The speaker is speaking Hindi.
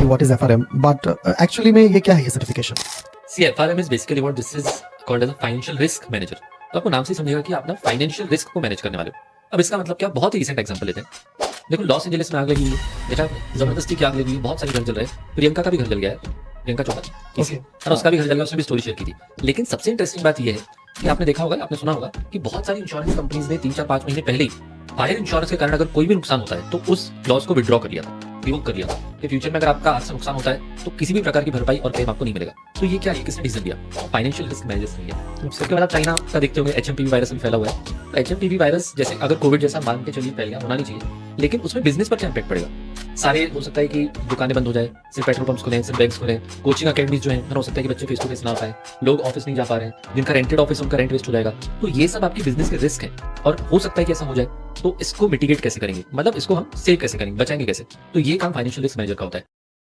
कि what is FRM, but actually में ये क्या है ये certification? See FRM is basically what this is called as a financial risk manager. तो आपको नाम से ही समझेगा कि आप ना फाइनेंशियल रिस्क को मैनेज करने वाले हो। अब इसका मतलब क्या, बहुत ही रिसेंट एग्जांपल लेते हैं। देखो लॉस एंजलिस में आग लगी है, बेटा जबरदस्ती की आग लगी है, बहुत सारे घर जल रहे हैं। प्रियंका का भी घर जल गया है, प्रियंका चोपड़ा Okay. और उसका भी घर जल गया, उसने भी स्टोरी शेयर की थी। लेकिन सबसे इंटरेस्टिंग बात यह है कि आपने देखा होगा, आपने सुना होगा कि बहुत सारी इंश्योरेंस कंपनीज ने 3-4-5 महीने पहले ही फायर इंश्योरेंस के कारण अगर कोई भी नुकसान होता है तो उस क्लॉज को विड्रॉ कर लिया था, रिवोक कर लिया था कि फ्यूचर में अगर आपका आज से नुकसान होता है तो किसी भी प्रकार की भरपाई और क्लेम आपको नहीं मिलेगा। तो ये क्या है, किसने डिसीजन लिया? फाइनेंशियल रिस्क मैनेजर्स ने लिया। उसके बाद आप चाइना का देखते होंगे, एचएमपीवी वायरस भी फैला हुआ है। तो एचएमपीवी वायरस जैसे अगर कोविड जैसा मान के चलिए फैल गया, होना नहीं चाहिए, लेकिन उसमें बिजनेस पर क्या इम्पैक्ट पड़ेगा? सारे हो सकता है कि दुकानें बंद हो जाए, सिर्फ पेट्रोल पंप्स खुले, सिर्फ बैंक्स खुले, कोचिंग अकेडमीज जो है, हो सकता है कि बच्चे फेस टू फेस ना पाए, लोग ऑफिस नहीं जा पा रहे हैं, जिनका रेंटेड ऑफिस उनका रेंट वेस्ट हो जाएगा। तो ये सब आपकी बिजनेस के रिस्क है और हो सकता है कि ऐसा हो जाए। तो इसको मिटिगेट कैसे करेंगे, मतलब इसको हम सेव कैसे करेंगे, बचाएंगे कैसे? तो ये काम फाइनेंशियल रिस्क मैनेजर का होता है।